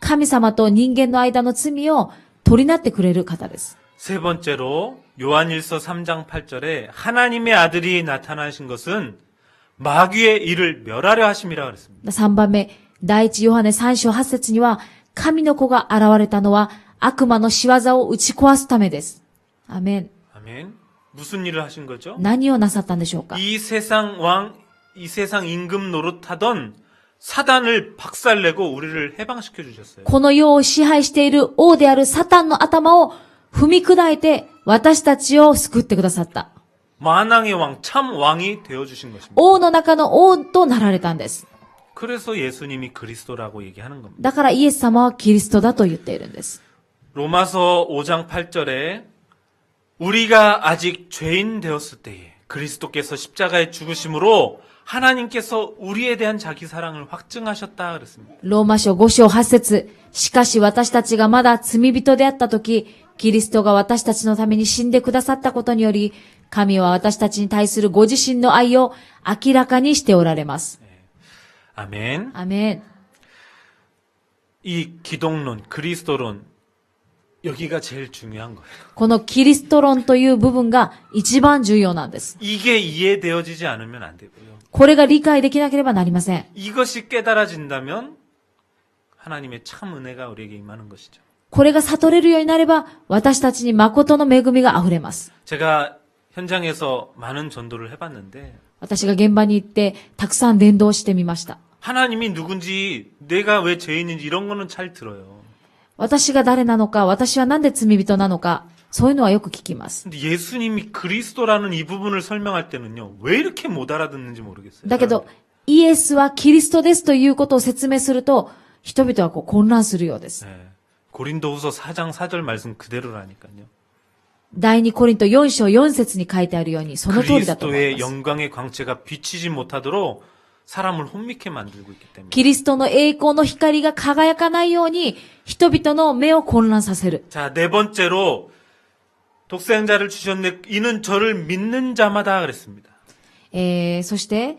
神様と人間の間の罪を取りなってくれる方です。 세 번째로 요한일서 3장 8절에 하나님의 아들이 나타나신 것은 마귀의 일을 멸하려 하심이라 그랬습니다. 3番目、第一ヨハネ3章8節には、神の子が現れたのは悪魔の仕業を打ち壊すためです。アメン。 아멘. 무슨 일을 하신 거죠? 何をなさったんでしょうか。 이 세상 임금 노릇하던 사단을 박살내고 우리를 해방시켜 주셨어요. この世を支配している王であるサタンの頭を踏み砕いて私たちを救ってくださった。 만왕의 왕, 참 왕이 되어 주신 것입니다. 王の中の王となられたんです。 그래서 예수님이 그리스도라고 얘기하는 겁니다. だからイエス様はキリストだと言っているんです。 로마서 5장 8절에 우리가 아직 죄인 되었을 때에 그리스도께서 십자가에 죽으심으로 하나님께서 우리에 대한 자기 사랑을 확증하셨다 그랬습니다. ローマ書5章8節、しかし私たちがまだ罪人であったとき、キリストが私たちのために死んでくださったことにより、神は私たちに対するご自身の愛を明らかにしておられます。 아멘. アメン。 이 기독론, 그리스도론 여기가 제일 중요한 거예요. このキリスト論という部分が一番重要なんです。 이게 이해되어지지 않으면 안 되고요. これが理解できなければなりません。 이것이 깨달아진다면 하나님의 참 은혜가 우리에게 임하는 것이죠. これが悟れるようになれば、私たちに誠の恵みが溢れます。 제가 현장에서 많은 전도를 해봤는데 私が現場に行って、たくさん伝道してみました。 하나님이 누군지 내가 왜 죄인인지 이런 거는 잘 들어요. 私が誰なのか、私はなんで罪人なのか、そういうのはよく聞きます。 근데 예수님이 그리스도라는 이 부분을 설명할 때는요. 왜 이렇게 못 알아듣는지 모르겠어요. だけど、イエスはキリストですということを説明すると、人々は混乱するようです。 네. 고린도후서 4장 4절 말씀 그대로라니까요. 第二コリント4章4節に書いてあるように、その通りだと思い 그리스도의 ます。 영광의 광채가 비치지 못하도록 사람을 혼미케 만들고 있기 때문에. キリストの栄光の光が輝かないように、人々の目を混乱させる。 자, 네 번째로 독생자를 주셨는데 이는 저를 믿는 자마다 그랬습니다. そして、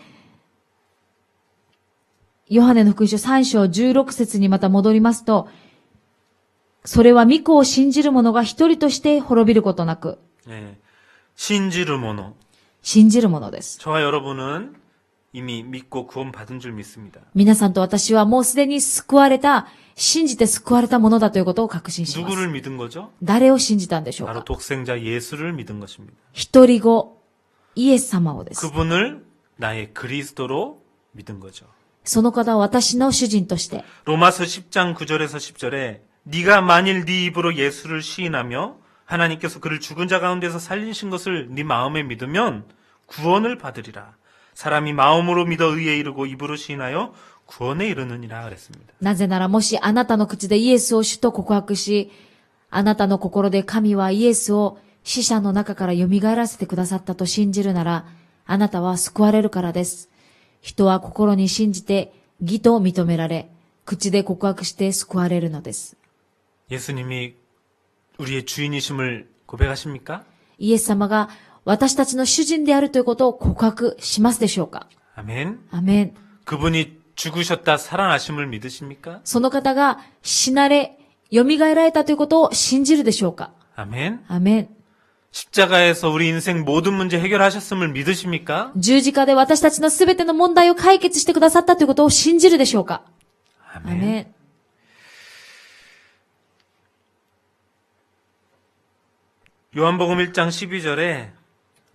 ヨハネの福音書3章16節にまた戻りますと、それは御子を信じる者が一人として滅びることなく、 예, 신지르 모노. 信じる者です。 저와 여러분은 이미 믿고 구원받은 줄 믿습니다. 皆さんと私はもうすでに救われた、信じて救われたものだということを確信します。 누구를 믿은 거죠? 誰を信じたんでしょう 바로 か。 독생자 예수를 믿은 것입니다. 一人子、イエス様をです。 그분을 나의 그리스도로 믿은 거죠. その方を私の主人として、 로마서 10장 9절에서 10절에 네가 만일 네 입으로 예수를 시인하며 하나님께서 그를 죽은 자 가운데서 살리신 것을 네 마음에 믿으면 구원을 받으리라. 사람이 마음으로 믿어 의에 이르고 입으로 시인하여 구원에 이르느니라 그랬습니다. なぜならもしあなたの口でイエスを主と告白し、あなたの心で神はイエスを死者の中から蘇らせてくださったと信じるなら、あなたは救われるからです。人は心に信じて義と認められ、口で告白して救われるのです。 예수님이 우리의 주인이심을 고백하십니까? イエス様が私たちの主人であるということを告白しますでしょうか。 아멘. アメン。 그분이 죽으셨다 살아나심을 믿으십니까? その方が死なれ、蘇られたということを信じるでしょうか。 아멘. アメン。 십자가에서 우리 인생 모든 문제 해결하셨음을 믿으십니까? 十字架で私たちのすべての問題を解決してくださったということを信じるでしょうか。 아멘. アメン。 요한복음 1장 12절에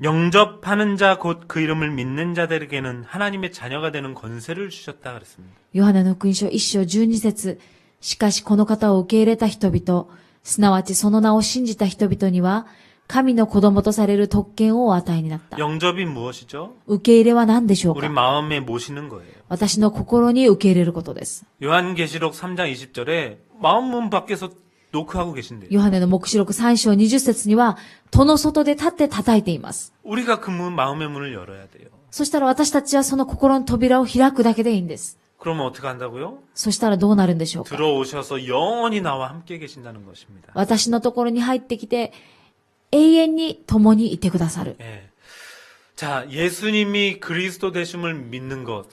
영접하는 자 곧 그 이름을 믿는 자들에게는 하나님의 자녀가 되는 권세를 주셨다 그랬습니다. ヨハネの福音書1章12節、しかしこの方を受け入れた人々、すなわちその名を信じた人々には、神の子供とされる特権をお与えになった。 영접이 무엇이죠? 受け入れは何でしょう 우리 か。 마음에 모시는 거예요. 私の心に受け入れることです。 요한계시록 3장 20절에 마음 문 밖에서 노크하고 계신대요. ヨハネの黙示録3章20節には、戸の外で立って叩いています。 우리가 그 마음의 문을 열어야 돼요. そしたら私たちはその心の扉を開くだけでいいんです。 그러면 어떻게 한다고요? そしたらどうなるんでしょうか。 들어오셔서 영원히 나와 함께 계신다는 것입니다. 私のところに入ってきて、永遠に共にいてくださる。 예. 자, 예수님이 그리스도 되심을 믿는 것,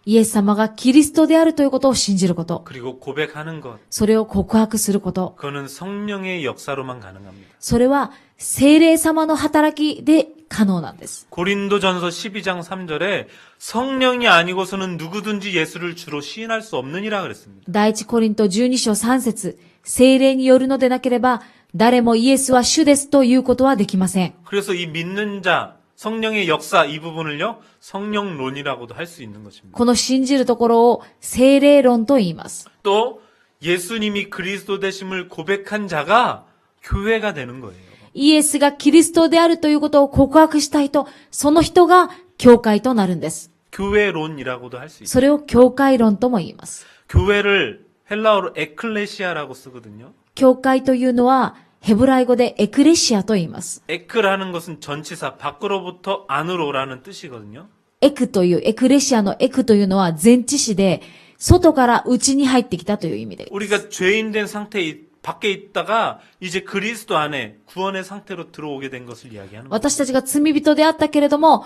イエス様がキリストであるということを信じること。 그리고 고백하는 것, それを告白すること。 그거는 성령의 역사로만 가능합니다. それは聖霊様の働きで可能なんです。 고린도전서 12장 3절에 성령이 아니고서는 누구든지 예수를 주로 시인할 수 없느니라 그랬습니다. 第一コリント12章3節、聖霊によるのでなければ、誰もイエスは主ですということはできません。 그래서 이 믿는 자, 성령의 역사 이 부분을요, 성령론이라고도 할 수 있는 것입니다. この信じるところを聖霊論と言います。 또 예수님이 그리스도 되심을 고백한 자가 교회가 되는 거예요. イエスがキリストであるということを告白した人、その人が教会となるんです。 교회론이라고도 할 수 있어요. それを教会論とも言います。 교회를 헬라어로 에클레시아라고 쓰거든요. 教会というのはヘブライ語でエクレシアと言います。 에크라는 것은 전치사 밖으로부터 안으로라는 뜻이거든요. エクという、エクレシアのエクというのは前置詞で、外から内に入ってきたという意味で。 우리가 죄인된 상태에 밖에 있다가 이제 그리스도 안에 구원의 상태로 들어오게 된 것을 이야기하는 거예요. 私たちが罪人であったけれども、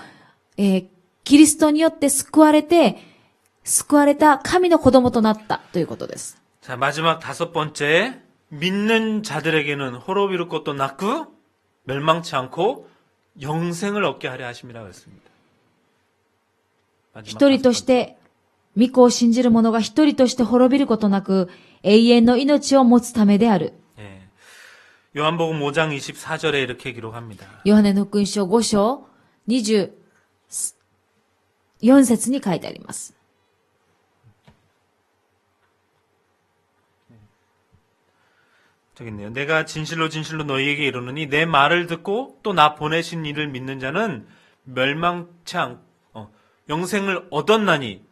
キリストによって救われた神の子供となったということです。 자, 마지막 다섯 번째. 믿는 자들에게는 호로 이룰 것도 낳고 멸망치 않고 영생을 얻게 하려 하심이라고 했습니다. 一人として、御子を信じる者が一人として滅びることなく、永遠の命を持つためである。 예. 요한복음 5장 24절에 이렇게 기록합니다. ヨハネの福音書5章24節に書いてあります。 저기 있네요. 내가 진실로 진실로 너희에게 이르노니 내 말을 듣고 또 나 보내신 이를 믿는 자는 멸망치 않고 영생을 얻었나니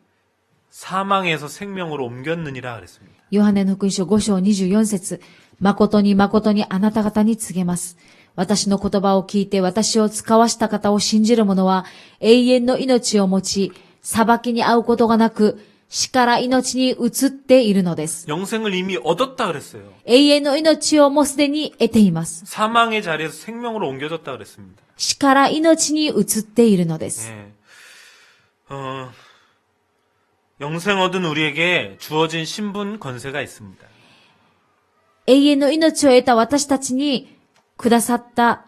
사망에서 생명으로 옮겼느니라 그랬습니다. ヨハネの福音書5章24節、誠に誠にあなた方に告げます。私の言葉を聞いて私を使わした方を信じる者は永遠の命を持ち、裁きに遭うことがなく、死から命に移っているのです。 영생을 이미 얻었다 그랬어요. 永遠の命をもうすでに得ています。 사망의 자리에서 생명으로 옮겨졌다 그랬습니다. 死から命に移っているのです。 예. 영생 얻은 우리에게 주어진 신분 권세가 있습니다. 永遠の命を得た私たちにくださった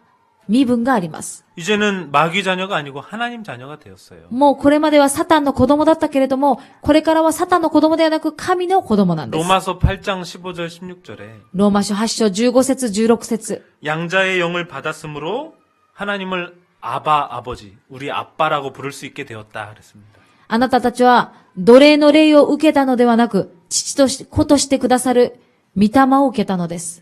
身分があります。 이제는 마귀 자녀가 아니고 하나님 자녀가 되었어요. もうこれまではサタンの子供だったけれども、これからはサタンの子供ではなく神の子供なんです。 로마서 8장 15절 16절에 ローマ書8章15節16節 양자의 영을 받았으므로 하나님을 아버지, 우리 아빠라고 부를 수 있게 되었다 그랬습니다. あなたたちは奴隷の霊を受けたのではなく、父とし子としてくださる御霊を受けたのです。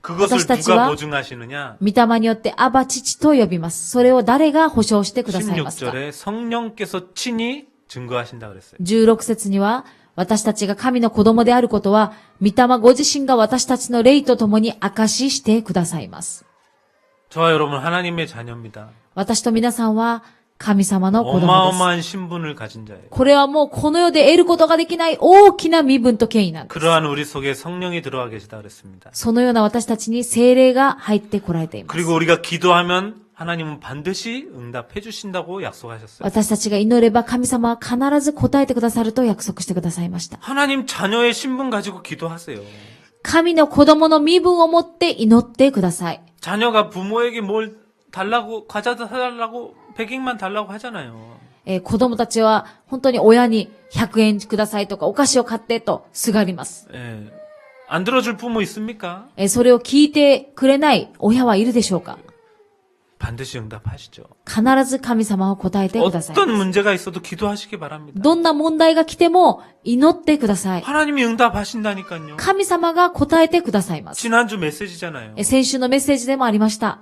그것을 누가 보증하시느냐? 御霊によってアバ父と呼びます。それを誰が保証してくださいますか？ 16절에 성령께서 친히 증거하신다 그랬어요. 16節には、私たちが神の子供であることは、御霊ご自身が私たちの霊と共に証ししてくださいます。 저와 여러분 하나님의 자녀입니다. 私と皆さんは神様の子供です。 어마어마한 신분을 가진 자예요. これはもうこの世で得ることができない大きな身分と権威なんです。 그러한 우리 속에 성령이 들어와 계시다 그랬습니다. そのような私たちに聖霊が入ってこられています。 그리고 우리가 기도하면 하나님은 반드시 응답해 주신다고 약속하셨어요. 私たちが祈れば神様は必ず答えてくださると約束してくださいました。 하나님 자녀의 신분 가지고 기도하세요. 神の子供の身分を持って祈ってください。 자녀가 부모에게 뭘 달라고 과자도 사달라고 100액만 달라고 하잖아요. 子供たちは本当に親に100円くださいとかお菓子を買ってとすがります。 예. 안 들어줄 부모 있습니까? それを聞いてくれない親はいるでしょうか？ 반드시 응답하시죠. 必ず神様を答えてください。 어떤 문제가 있어도 기도하시기 바랍니다. どんな問題が来ても祈ってください。 하나님이 응답하신다니까요. 神様が答えてくださいます。 지난주 메시지잖아요. 先週のメッセージでもありました。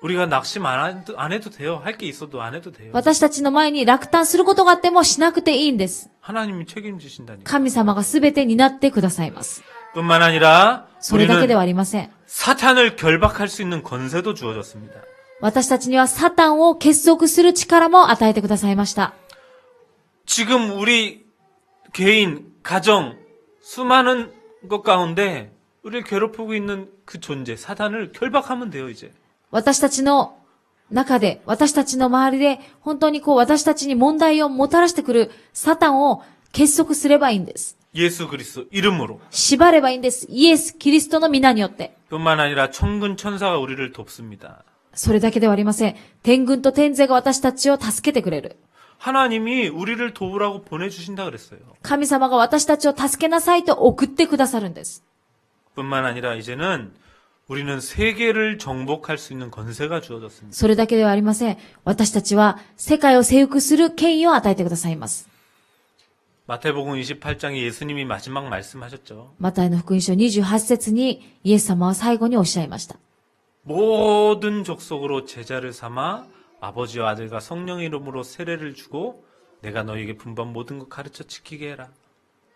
우리가 낙심 안 해도 돼요. 할 게 있어도 안 해도 돼요. 私たちの前に落胆することがあってもしなくていいんです。 하나님이 책임지신다니까. 神様が全て担ってくださいます。 뿐만 아니라 それだけではあ 우리는 りません。 사탄을 결박할 수 있는 권세도 주어졌습니다. 私たちにはサタンを結束する力も与えてくださいました。 지금 우리 개인, 가정, 수많은 것 가운데 우리를 괴롭히고 있는 그 존재, 사탄을 결박하면 돼요, 이제. 私たちの中で、私たちの周りで、本当に私たちに問題をもたらしてくるサタンを結束すればいいんです。 예수 그리스도 이름으로. 縛ればいいんです。イエス・キリストの皆によって。 뿐만 아니라 천군 천사가 우리를 돕습니다. それだけではありません。天軍と天勢が私たちを助けてくれる。 하나님이 우리를 도우라고 보내주신다 그랬어요. 神様が私たちを助けなさいと送ってくださるんです。 뿐만 아니라 이제는 우리는 세계를 정복할 수 있는 권세가 주어졌습니다. それだけではありません。私たちは世界を征服する権威を与えてくださいます。 마태복음 28장에 예수님이 마지막 말씀하셨죠. マタイの福音書28節にイエス様は最後におっしゃいました。 모든 족속으로 제자를 삼아 아버지와 아들과 성령의 이름으로 세례를 주고 내가 너희에게 분반 모든 것 가르쳐 지키게 해라.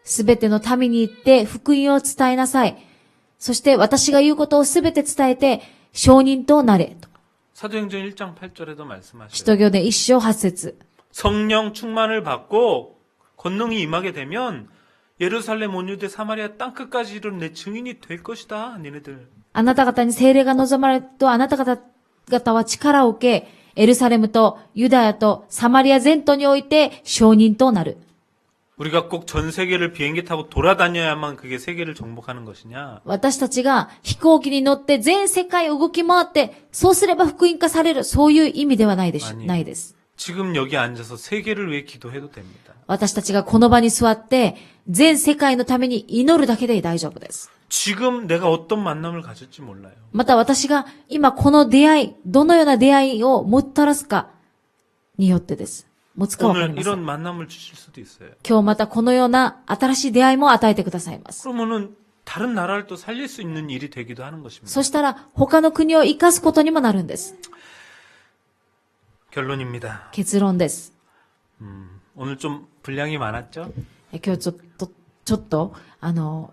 すべての民に行って福音を伝えなさい。そして私が言うことをすべて伝えて証人となれ。 사도행전 1장 8절에도 使 말씀하셔요. 徒行伝1章8節 성령 충만을 받고 권능이 임하게 되면 예루살렘 온 유대 사마리아 땅끝까지 이르는 내 증인이 될 것이다. 니네들. あなた方に聖霊が望まれるとあなた方は力を受け、エルサレムとユダヤとサマリア全土において証人となる。 우리가 꼭 전 세계를 비행기 타고 돌아다녀야만 그게 세계를 정복하는 것이냐? 私たちが飛行機に乗って全世界を動き回って、そうすれば福音化される、そういう意味ではないです。 ないです。 지금 여기 앉아서 세계를 위해 기도해도 됩니다. 私たちがこの場に座って、全世界のために祈るだけで大丈夫です。 지금 내가 어떤 만남을 가질지 몰라요. また私が今この出会い、どのような出会いをもたらすかによってです。持つかわかり 오늘 ません。 이런 만남을 주실 수도 있어요. 今日またこのような新しい出会いも与えてくださいます。 그러면은 다른 나라를 또 살릴 수 있는 일이 되기도 하는 것입니다. そしたら他の国を生かすことにもなるんです。 결론입니다. 結論です。 오늘 좀 분량이 많았죠? 今日ちょっと、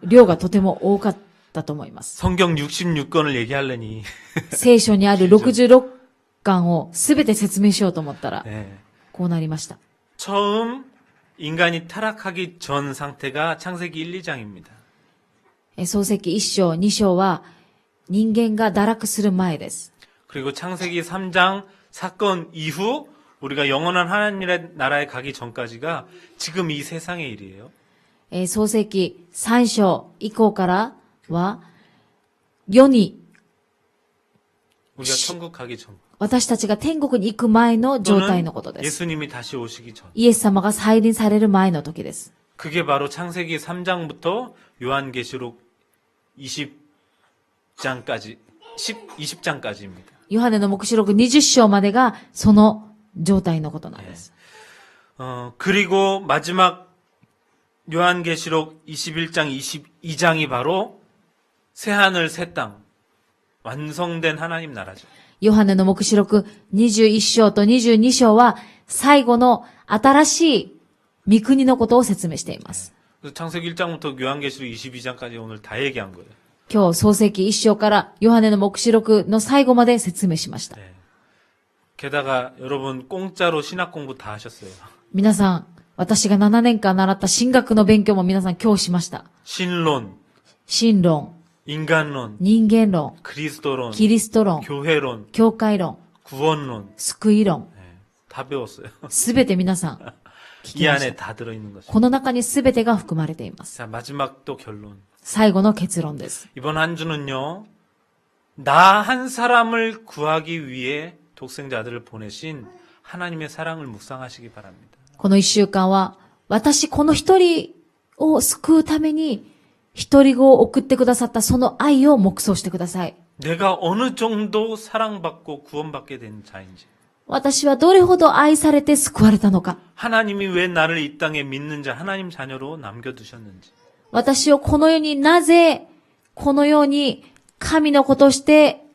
量がとても多かったと思います。 성경 66권을 얘기하려니. 聖書にある66巻をすべて説明しようと思ったら、 네. こうなりました。 처음 인간이 타락하기 전 상태가 창세기 1, 2장입니다. 創世記1章、2章は人間が堕落する前です。 그리고 창세기 3장 사건 이후 우리가 영원한 하나님의 나라에 가기 전까지가 지금 이 세상의 일이에요. 創世記3章以降からは、世に、 우리가 천국 가기 전. 私たちが天国に行く前の状態のこと 또는 です。 예수님이 다시 오시기 전. イエス様が再臨される前の時です。 그게 바로 창세기 3장부터 요한계시록 20장까지, 20장까지입니다. ヨハネの黙示録20章までがその状態のことなんです。 그리고 마지막 요한계시록 21장, 22장이 바로 새하늘 새 땅, 완성된 하나님 나라죠. ヨハネの黙示録21章と22章は最後の新しい御国のことを説明しています。 그래서 창세기 1장부터 요한계시록 22장까지 오늘 다 얘기한 거예요. 今日創世記1章からヨハネの黙示録の最後まで説明しました。 네. 게다가 여러분 공짜로 신학 공부 다 하셨어요. 皆さん、私が7年間習った神学の勉強も皆さん今日しました。 신론, 神論、 인간론, 人間論、 그리스도론, キリスト論、 교회론, 教会論、 구원론 救い論、 네, 다 배웠어요. すべて皆さん聞 이 きまし 안에 た。 다 들어있는 것입니다. この中にすべてが含まれています。 자, 마지막 또 결론. 最後の結論です。 이번 한 주는요, 나 한 사람을 구하기 위해 독생자 아들을 보내신 하나님의 사랑을 묵상하시기 바랍니다. この一週間は、私この一人を救うために、一人子を送ってくださったその愛を黙想してください。 내가 어느 정도 사랑받고 구원받게 된 자인지, 私はどれほど愛されて救われたのか。 하나님이 왜 나를 이 땅에 믿는 자, 하나님 자녀로 남겨두셨는지, 私をこの世になぜ、このように神の子として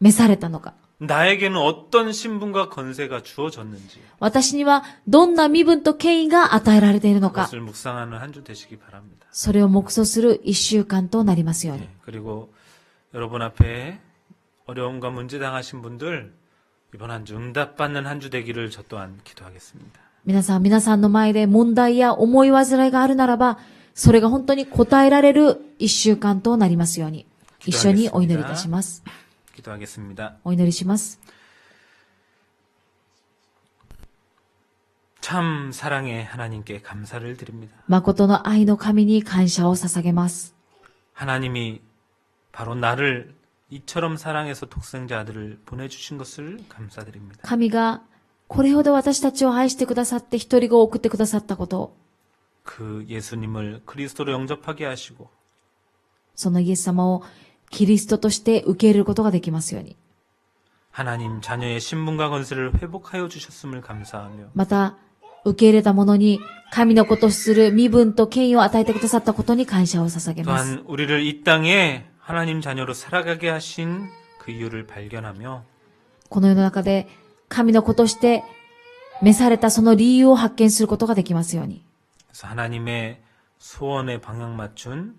召されたのか。 나에게는 어떤 신분과 건세가 주어졌는지, 私にはどんな身分と権威が与えられているのか。 그것을 묵상하는 한 주 되시기 바랍니다. それを黙想する一週間となりますように。 네, 그리고 여러분 앞에 어려움과 문제 당하신 분들, 이번 한 주 응답받는 한 주 되기를 저 또한 기도하겠습니다. 皆さんの前で問題や思い煩いがあるならば、それが本当に答えられる一週間となりますように、一緒にお祈りいたします。 기도하겠습니다. お祈りします。 참 사랑의 하나님께 감사를 드립니다. 誠の愛の神に感謝を捧げます。 하나님이 바로 나를 이처럼 사랑해서 독생자 아들을 보내주신 것을 감사드립니다. 神がこれほど私たちを愛してくださって一人子を送ってくださったことを、 그 예수님을 그리스도로 영접하게 하시고 そのイエス様をキリストとして受け入れることができますように。 하나님 자녀의 신분과 건세를 회복하여 주셨음을 감사하며 また、受け入れた者に神の子とする身分と権威を与えてくださったことに感謝を捧げます。 또한 우리를 이 땅에 하나님 자녀로 살아가게 하신 그 이유를 발견하며 この世の中で神の子として召されたその理由を発見することができますように。 그래서 하나님의 소원에 방향 맞춘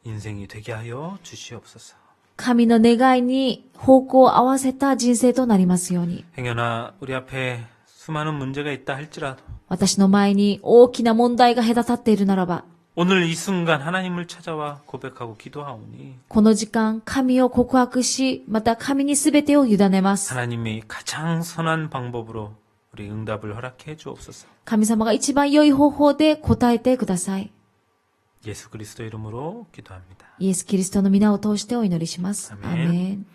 인생이 되게 하여 주시옵소서. 神の願いに方向を合わせた人生となりますように。 행여나 우리 앞에 수많은 문제가 있다 할지라도 私の前に大きな問題が隔たっているならば、 오늘 이 순간 하나님을 찾아와 고백하고 기도하오니 この時間、神を告白し、また神にすべてを委ねます。 하나님이 가장 선한 방법으로 우리 응답을 허락해 주옵소서. 神様が一番良い方法で答えてください。 예수 그리스도 이름으로 기도합니다. イエス・キリストの皆を通してお祈りします。アアメンーメン。